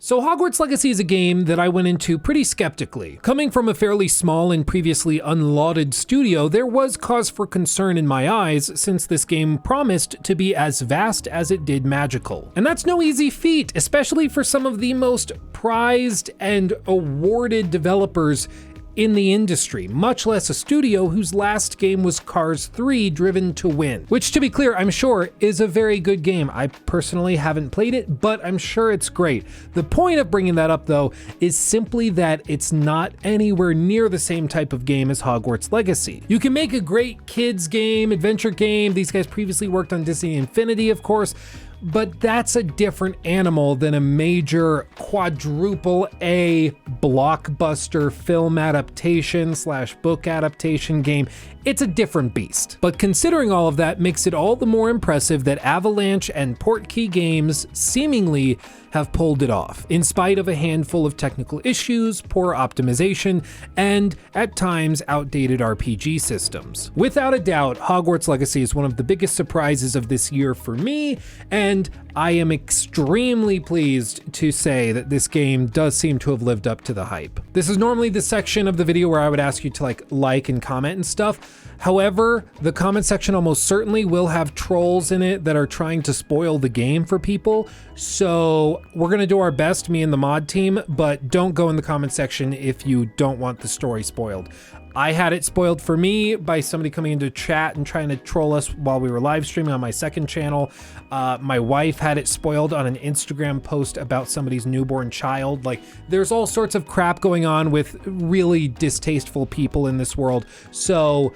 So Hogwarts Legacy is a game that I went into pretty skeptically. Coming from a fairly small and previously unlauded studio, there was cause for concern in my eyes since this game promised to be as vast as it did magical. And that's no easy feat, especially for some of the most prized and awarded developers in the industry, much less a studio whose last game was Cars 3 Driven to Win, which, to be clear, I'm sure is a very good game. I personally haven't played it, but I'm sure it's great. The point of bringing that up, though, is simply that it's not anywhere near the same type of game as Hogwarts Legacy. You can make a great kids game, adventure game. These guys previously worked on Disney Infinity, of course, but that's a different animal than a major quadruple A blockbuster film adaptation / book adaptation game. It's a different beast. But considering all of that makes it all the more impressive that Avalanche and Portkey Games seemingly have pulled it off, in spite of a handful of technical issues, poor optimization, and at times outdated RPG systems. Without a doubt, Hogwarts Legacy is one of the biggest surprises of this year for me, and I am extremely pleased to say that this game does seem to have lived up to the hype. This is normally the section of the video where I would ask you to like and comment and stuff. However, the comment section almost certainly will have trolls in it that are trying to spoil the game for people. So we're gonna do our best, me and the mod team, but don't go in the comment section if you don't want the story spoiled. I had it spoiled for me by somebody coming into chat and trying to troll us while we were live streaming on my second channel. My wife had it spoiled on an Instagram post about somebody's newborn child. Like, there's all sorts of crap going on with really distasteful people in this world. So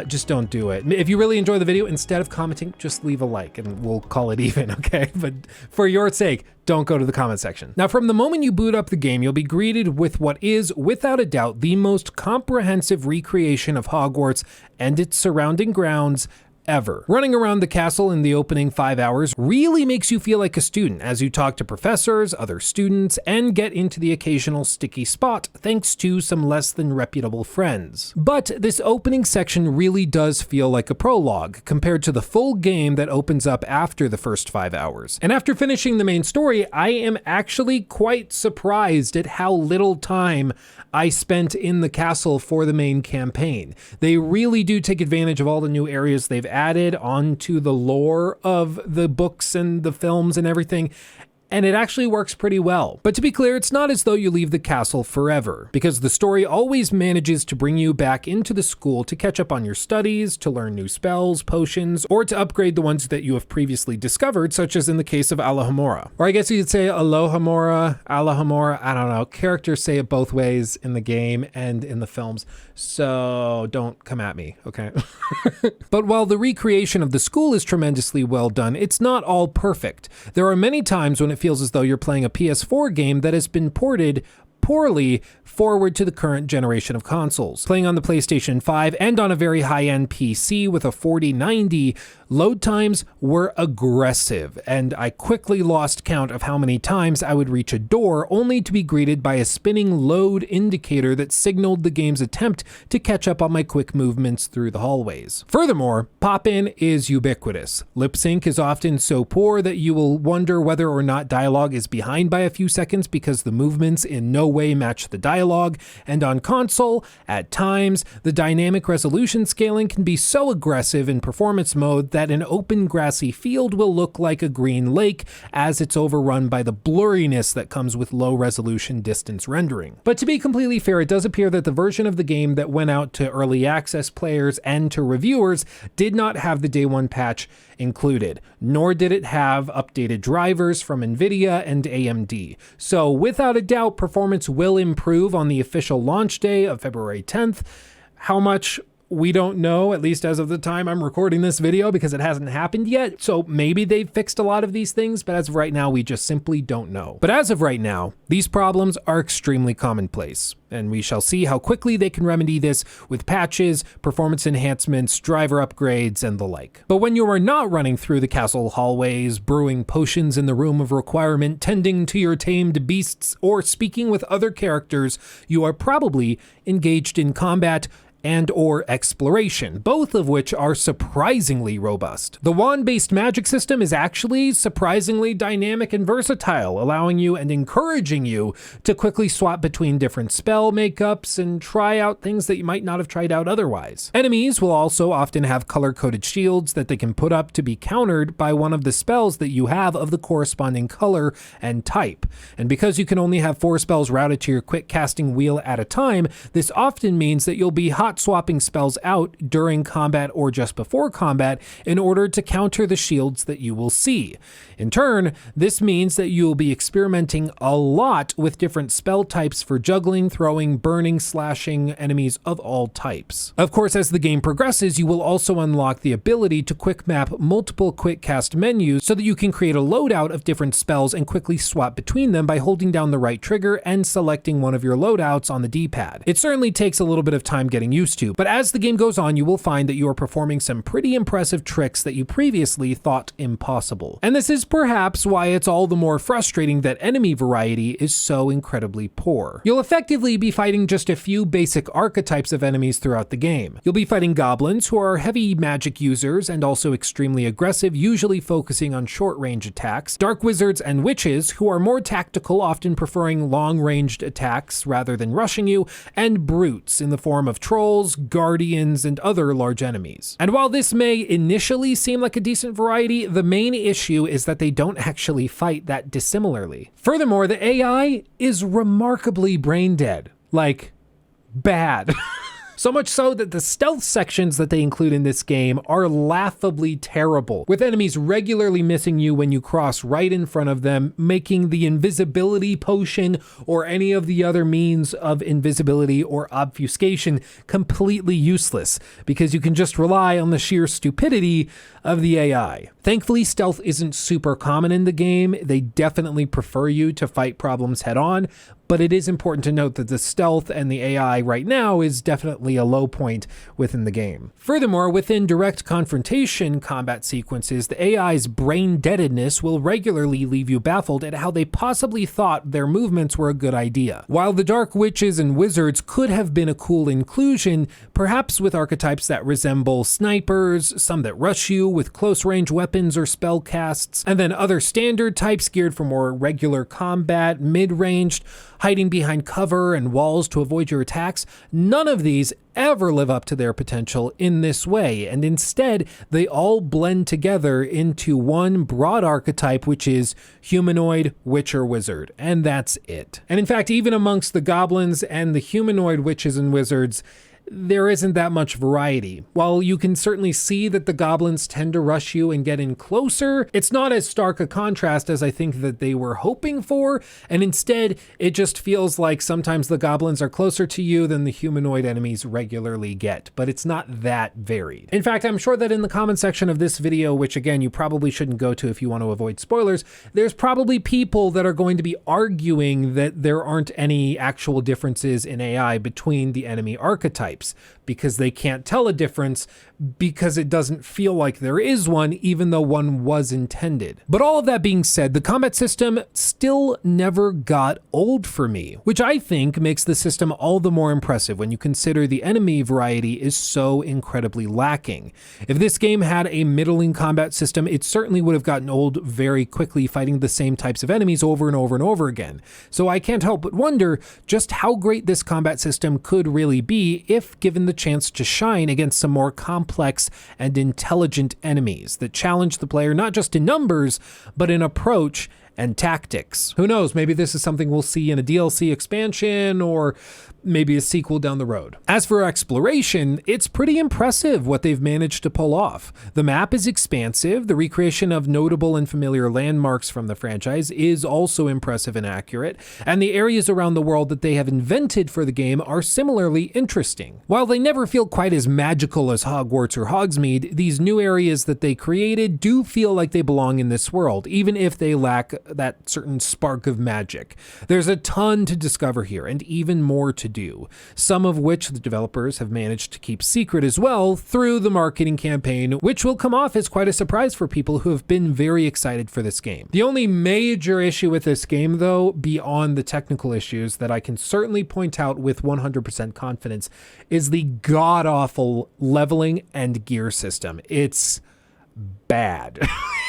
just don't do it. If you really enjoy the video, instead of commenting, just leave a like and we'll call it even, okay? But for your sake, don't go to the comment section. Now, from the moment you boot up the game, you'll be greeted with what is, without a doubt, the most comprehensive recreation of Hogwarts and its surrounding grounds ever. Running around the castle in the opening 5 hours really makes you feel like a student as you talk to professors, other students, and get into the occasional sticky spot thanks to some less than reputable friends. But this opening section really does feel like a prologue compared to the full game that opens up after the first 5 hours. And after finishing the main story, I am actually quite surprised at how little time I spent in the castle for the main campaign. They really do take advantage of all the new areas they've added onto the lore of the books and the films and everything, and it actually works pretty well. But to be clear, it's not as though you leave the castle forever, because the story always manages to bring you back into the school to catch up on your studies, to learn new spells, potions, or to upgrade the ones that you have previously discovered, such as in the case of Alohomora. Or I guess you could say Alohomora, Alohomora, I don't know. Characters say it both ways in the game and in the films, so don't come at me, okay? But while the recreation of the school is tremendously well done, it's not all perfect. There are many times when it feels as though you're playing a PS4 game that has been ported poorly forward to the current generation of consoles. Playing on the PlayStation 5 and on a very high-end PC with a 4090, load times were aggressive, and I quickly lost count of how many times I would reach a door only to be greeted by a spinning load indicator that signaled the game's attempt to catch up on my quick movements through the hallways. Furthermore, pop-in is ubiquitous. Lip sync is often so poor that you will wonder whether or not dialogue is behind by a few seconds because the movements in no way match the dialogue, and on console, at times, the dynamic resolution scaling can be so aggressive in performance mode that an open grassy field will look like a green lake as it's overrun by the blurriness that comes with low resolution distance rendering. But to be completely fair, it does appear that the version of the game that went out to early access players and to reviewers did not have the day one patch included, nor did it have updated drivers from NVIDIA and AMD. So without a doubt, performance will improve on the official launch day of February 10th. How much? We don't know, at least as of the time I'm recording this video, because it hasn't happened yet. So maybe they've fixed a lot of these things, but as of right now, we just simply don't know. But as of right now, these problems are extremely commonplace, and we shall see how quickly they can remedy this with patches, performance enhancements, driver upgrades, and the like. But when you are not running through the castle hallways, brewing potions in the room of requirement, tending to your tamed beasts, or speaking with other characters, you are probably engaged in combat and/or exploration, both of which are surprisingly robust. The wand-based magic system is actually surprisingly dynamic and versatile, allowing you and encouraging you to quickly swap between different spell makeups and try out things that you might not have tried out otherwise. Enemies will also often have color-coded shields that they can put up to be countered by one of the spells that you have of the corresponding color and type. And because you can only have 4 spells routed to your quick casting wheel at a time, this often means that you'll be hot swapping spells out during combat or just before combat in order to counter the shields that you will see. In turn, this means that you will be experimenting a lot with different spell types for juggling, throwing, burning, slashing enemies of all types. Of course, as the game progresses, you will also unlock the ability to quick map multiple quick cast menus so that you can create a loadout of different spells and quickly swap between them by holding down the right trigger and selecting one of your loadouts on the D-pad. It certainly takes a little bit of time getting used to, but as the game goes on, you will find that you are performing some pretty impressive tricks that you previously thought impossible. And this is perhaps why it's all the more frustrating that enemy variety is so incredibly poor. You'll effectively be fighting just a few basic archetypes of enemies throughout the game. You'll be fighting goblins, who are heavy magic users and also extremely aggressive, usually focusing on short-range attacks, dark wizards and witches, who are more tactical, often preferring long-ranged attacks rather than rushing you, and brutes in the form of trolls, guardians, and other large enemies. And while this may initially seem like a decent variety, the main issue is that they don't actually fight that dissimilarly. Furthermore, the AI is remarkably brain dead. Like, bad. So much so that the stealth sections that they include in this game are laughably terrible, with enemies regularly missing you when you cross right in front of them, making the invisibility potion or any of the other means of invisibility or obfuscation completely useless, because you can just rely on the sheer stupidity of the AI. Thankfully, stealth isn't super common in the game. They definitely prefer you to fight problems head on, but it is important to note that the stealth and the AI right now is definitely a low point within the game. Furthermore, within direct confrontation combat sequences, the AI's brain deadedness will regularly leave you baffled at how they possibly thought their movements were a good idea. While the dark witches and wizards could have been a cool inclusion, perhaps with archetypes that resemble snipers, some that rush you with close range weapons or spell casts, and then other standard types geared for more regular combat, mid-ranged, hiding behind cover and walls to avoid your attacks, none of these ever live up to their potential in this way, and instead they all blend together into one broad archetype, which is humanoid, witch, or wizard, and that's it. And in fact, even amongst the goblins and the humanoid witches and wizards, there isn't that much variety. While you can certainly see that the goblins tend to rush you and get in closer, it's not as stark a contrast as I think that they were hoping for, and instead it just feels like sometimes the goblins are closer to you than the humanoid enemies regularly get, but it's not that varied. In fact, I'm sure that in the comment section of this video, which again you probably shouldn't go to if you want to avoid spoilers, there's probably people that are going to be arguing that there aren't any actual differences in AI between the enemy archetypes, because they can't tell a difference because it doesn't feel like there is one, even though one was intended. But all of that being said, the combat system still never got old for me, which I think makes the system all the more impressive when you consider the enemy variety is so incredibly lacking. If this game had a middling combat system, it certainly would have gotten old very quickly, fighting the same types of enemies over and over and over again. So I can't help but wonder just how great this combat system could really be if given the chance to shine against some more complex and intelligent enemies that challenge the player not just in numbers, but in approach and tactics. Who knows, maybe this is something we'll see in a DLC expansion or maybe a sequel down the road. As for exploration, it's pretty impressive what they've managed to pull off. The map is expansive, the recreation of notable and familiar landmarks from the franchise is also impressive and accurate, and the areas around the world that they have invented for the game are similarly interesting. While they never feel quite as magical as Hogwarts or Hogsmeade, these new areas that they created do feel like they belong in this world, even if they lack that certain spark of magic. There's a ton to discover here, and even more to do, some of which the developers have managed to keep secret as well through the marketing campaign, which will come off as quite a surprise for people who have been very excited for this game. The only major issue with this game, though, beyond the technical issues that I can certainly point out with 100% confidence, is the god-awful leveling and gear system. It's bad.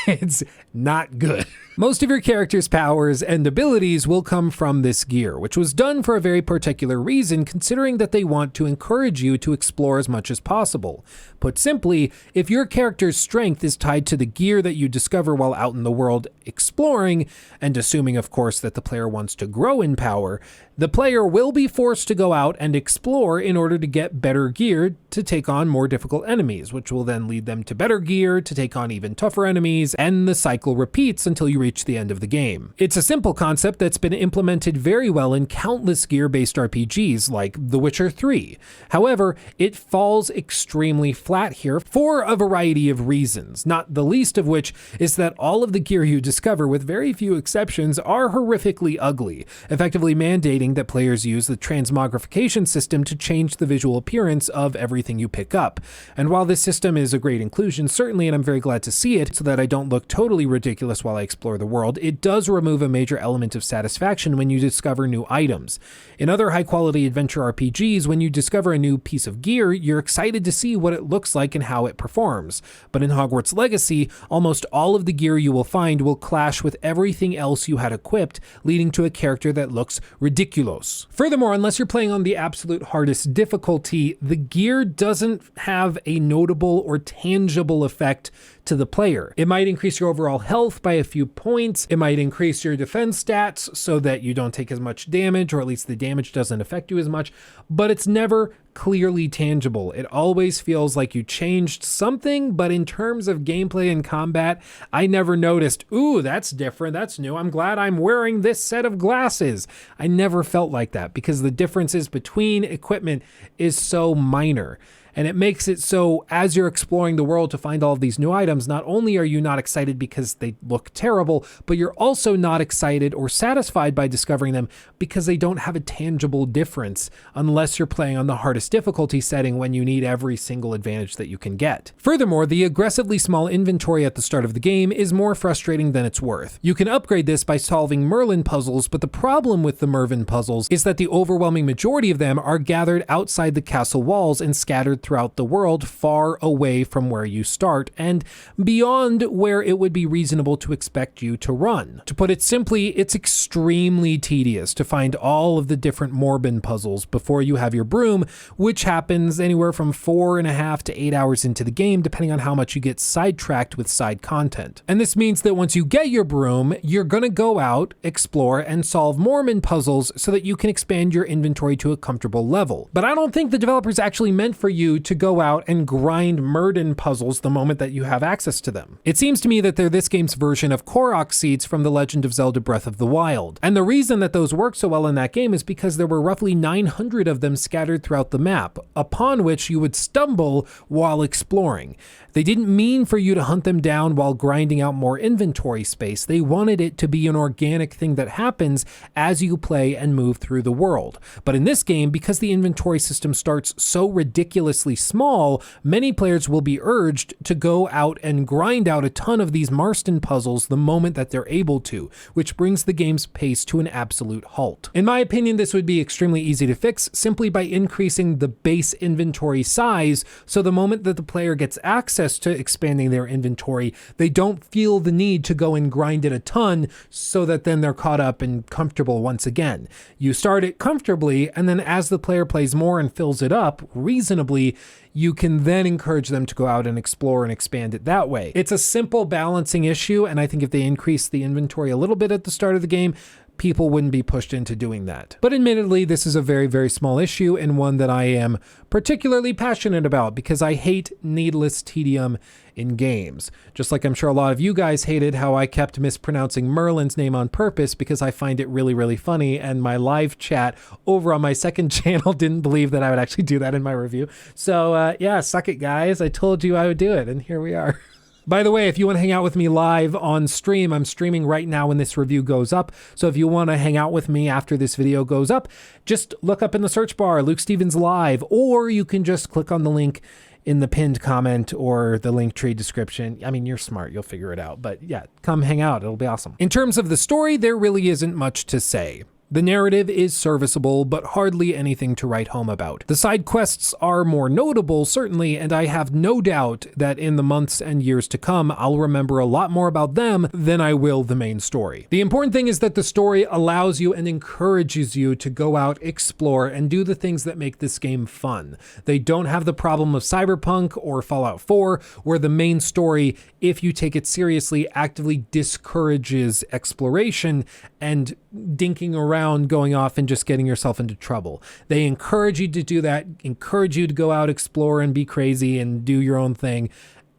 It's not good. Most of your character's powers and abilities will come from this gear, which was done for a very particular reason, considering that they want to encourage you to explore as much as possible. Put simply, if your character's strength is tied to the gear that you discover while out in the world exploring, and assuming of course that the player wants to grow in power, the player will be forced to go out and explore in order to get better gear to take on more difficult enemies, which will then lead them to better gear to take on even tougher enemies, and the cycle repeats until you reach the end of the game. It's a simple concept that's been implemented very well in countless gear-based RPGs like The Witcher 3. However, it falls extremely flat here for a variety of reasons, not the least of which is that all of the gear you discover, with very few exceptions, are horrifically ugly, effectively mandating that players use the transmogrification system to change the visual appearance of everything you pick up. And while this system is a great inclusion, certainly, and I'm very glad to see it so that I don't look totally ridiculous while I explore the world, it does remove a major element of satisfaction when you discover new items. In other high-quality adventure RPGs, when you discover a new piece of gear, you're excited to see what it looks like and how it performs. But in Hogwarts Legacy, almost all of the gear you will find will clash with everything else you had equipped, leading to a character that looks ridiculous. Furthermore, unless you're playing on the absolute hardest difficulty, the gear doesn't have a notable or tangible effect to the player. It might increase your overall health by a few points. It might increase your defense stats so that you don't take as much damage, or at least the damage doesn't affect you as much, but it's never clearly tangible. It always feels like you changed something, but in terms of gameplay and combat, I never noticed, ooh, that's different, that's new, I'm glad I'm wearing this set of glasses. I never felt like that because the differences between equipment is so minor. And it makes it so as you're exploring the world to find all of these new items, not only are you not excited because they look terrible, but you're also not excited or satisfied by discovering them because they don't have a tangible difference unless you're playing on the hardest difficulty setting when you need every single advantage that you can get. Furthermore, the aggressively small inventory at the start of the game is more frustrating than it's worth. You can upgrade this by solving Merlin puzzles, but the problem with the Mervin puzzles is that the overwhelming majority of them are gathered outside the castle walls and scattered throughout the world, far away from where you start and beyond where it would be reasonable to expect you to run. To put it simply, it's extremely tedious to find all of the different Morbin puzzles before you have your broom, which happens anywhere from 4.5 to 8 hours into the game, depending on how much you get sidetracked with side content. And this means that once you get your broom, you're gonna go out, explore, and solve Mormon puzzles so that you can expand your inventory to a comfortable level. But I don't think the developers actually meant for you to go out and grind Murden puzzles the moment that you have access to them. It seems to me that they're this game's version of Korok seeds from The Legend of Zelda Breath of the Wild. And the reason that those work so well in that game is because there were roughly 900 of them scattered throughout the map, upon which you would stumble while exploring. They didn't mean for you to hunt them down while grinding out more inventory space. They wanted it to be an organic thing that happens as you play and move through the world. But in this game, because the inventory system starts so ridiculously small, many players will be urged to go out and grind out a ton of these Marston puzzles the moment that they're able to, which brings the game's pace to an absolute halt. In my opinion, this would be extremely easy to fix simply by increasing the base inventory size, so the moment that the player gets access to expanding their inventory, they don't feel the need to go and grind it a ton so that then they're caught up and comfortable once again. You start it comfortably, and then as the player plays more and fills it up reasonably, you can then encourage them to go out and explore and expand it that way. It's a simple balancing issue, and I think if they increase the inventory a little bit at the start of the game, people wouldn't be pushed into doing that. But admittedly, this is a very, very small issue and one that I am particularly passionate about because I hate needless tedium in games. Just like I'm sure a lot of you guys hated how I kept mispronouncing Merlin's name on purpose because I find it really, really funny, and my live chat over on my second channel didn't believe that I would actually do that in my review. So yeah, suck it guys. I told you I would do it, and here we are. By the way, if you want to hang out with me live on stream, I'm streaming right now when this review goes up. So if you want to hang out with me after this video goes up, just look up in the search bar, Luke Stevens Live, or you can just click on the link in the pinned comment or the Linktree description. I mean, you're smart, you'll figure it out. But yeah, come hang out, it'll be awesome. In terms of the story, there really isn't much to say. The narrative is serviceable, but hardly anything to write home about. The side quests are more notable, certainly, and I have no doubt that in the months and years to come, I'll remember a lot more about them than I will the main story. The important thing is that the story allows you and encourages you to go out, explore, and do the things that make this game fun. They don't have the problem of Cyberpunk or Fallout 4, where the main story, if you take it seriously, actively discourages exploration and dinking around, going off and just getting yourself into trouble. They encourage you to do that, encourage you to go out, explore, and be crazy and do your own thing.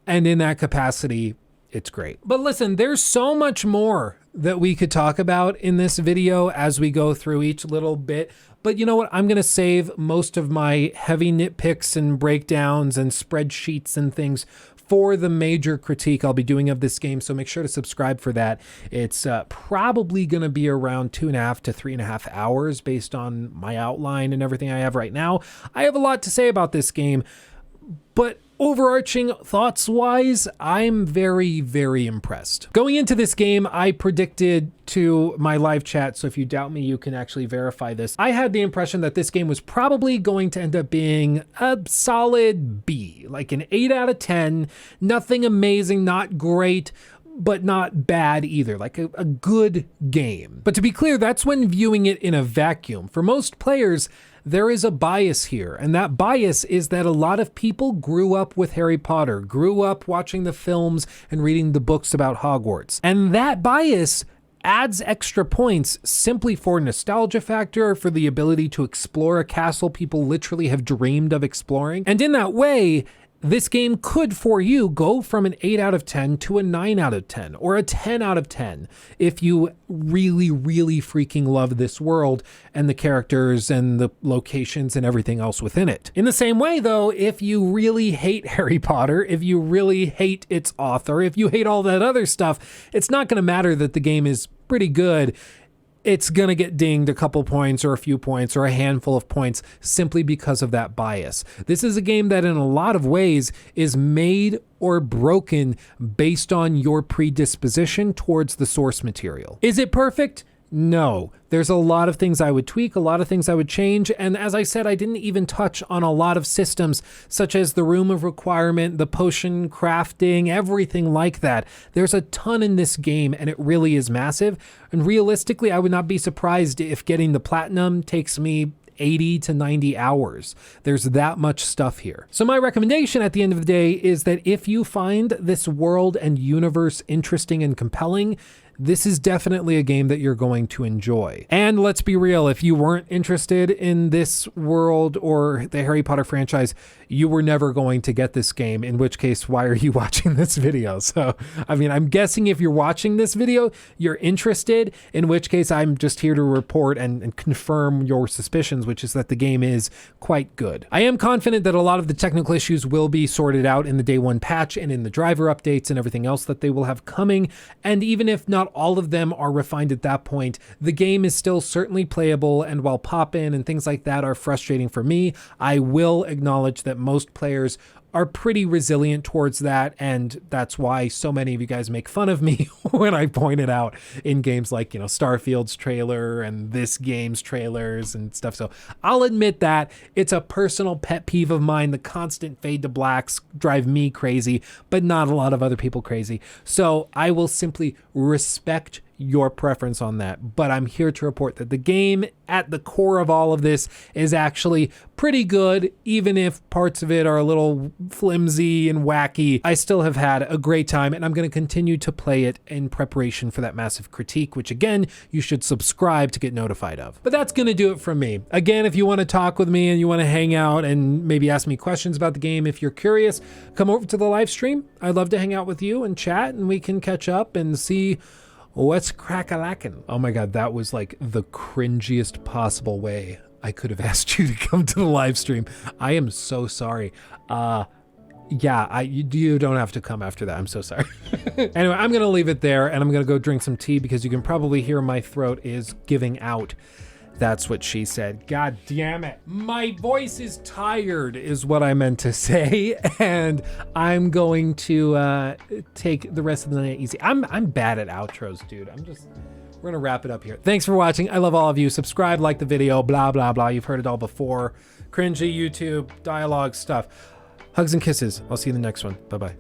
And in that capacity, it's great. But listen, there's so much more that we could talk about in this video as we go through each little bit. But you know what? I'm going to save most of my heavy nitpicks and breakdowns and spreadsheets and things for the major critique I'll be doing of this game, so make sure to subscribe for that. It's probably going to be around 2.5 to 3.5 hours based on my outline and everything I have right now. I have a lot to say about this game, but overarching thoughts-wise, I'm very, very impressed. Going into this game, I predicted to my live chat, so if you doubt me, you can actually verify this. I had the impression that this game was probably going to end up being a solid B, like an 8 out of 10, nothing amazing, not great, but not bad either, like a good game. But to be clear, that's when viewing it in a vacuum. For most players, there is a bias here, and that bias is that a lot of people grew up with Harry Potter, grew up watching the films and reading the books about Hogwarts. And that bias adds extra points simply for nostalgia factor, for the ability to explore a castle people literally have dreamed of exploring. And in that way, this game could, for you, go from an 8 out of 10 to a 9 out of 10 or a 10 out of 10 if you really, really freaking love this world and the characters and the locations and everything else within it. In the same way, though, if you really hate Harry Potter, if you really hate its author, if you hate all that other stuff, it's not going to matter that the game is pretty good. It's going to get dinged a couple points or a few points or a handful of points simply because of that bias. This is a game that in a lot of ways is made or broken based on your predisposition towards the source material. Is it perfect? No. There's a lot of things I would tweak, a lot of things I would change, and as I said, I didn't even touch on a lot of systems such as the Room of Requirement, the potion crafting, everything like that. There's a ton in this game, and it really is massive, and realistically, I would not be surprised if getting the platinum takes me 80 to 90 hours. There's that much stuff here. So my recommendation at the end of the day is that if you find this world and universe interesting and compelling, this is definitely a game that you're going to enjoy. And let's be real, if you weren't interested in this world or the Harry Potter franchise, you were never going to get this game, in which case, why are you watching this video? So, I mean, I'm guessing if you're watching this video, you're interested, in which case I'm just here to report and confirm your suspicions, which is that the game is quite good. I am confident that a lot of the technical issues will be sorted out in the day one patch and in the driver updates and everything else that they will have coming. And even if not all of them are refined at that point, the game is still certainly playable, and while pop-in and things like that are frustrating for me, I will acknowledge that most players are pretty resilient towards that, and that's why so many of you guys make fun of me when I point it out in games like, you know, Starfield's trailer and this game's trailers and stuff. So I'll admit that it's a personal pet peeve of mine. The constant fade to blacks drive me crazy, but not a lot of other people crazy. So I will simply respect your preference on that, but I'm here to report that the game at the core of all of this is actually pretty good. Even if parts of it are a little flimsy and wacky, I still have had a great time, and I'm going to continue to play it in preparation for that massive critique, which again, you should subscribe to get notified of. But that's going to do it from me. Again, if you want to talk with me and you want to hang out and maybe ask me questions about the game, if you're curious, come over to the live stream. I'd love to hang out with you and chat, and we can catch up and see what's crack-a-lackin'. Oh my God, that was like the cringiest possible way I could have asked you to come to the live stream. I am so sorry. Yeah, you don't have to come after that. I'm so sorry. Anyway, I'm gonna leave it there and I'm gonna go drink some tea because you can probably hear my throat is giving out. That's what she said. God damn it. My voice is tired is what I meant to say. And I'm going to take the rest of the night easy. I'm bad at outros, dude. We're gonna wrap it up here. Thanks for watching. I love all of you. Subscribe, like the video, blah, blah, blah. You've heard it all before. Cringy YouTube, dialogue stuff. Hugs and kisses. I'll see you in the next one. Bye-bye.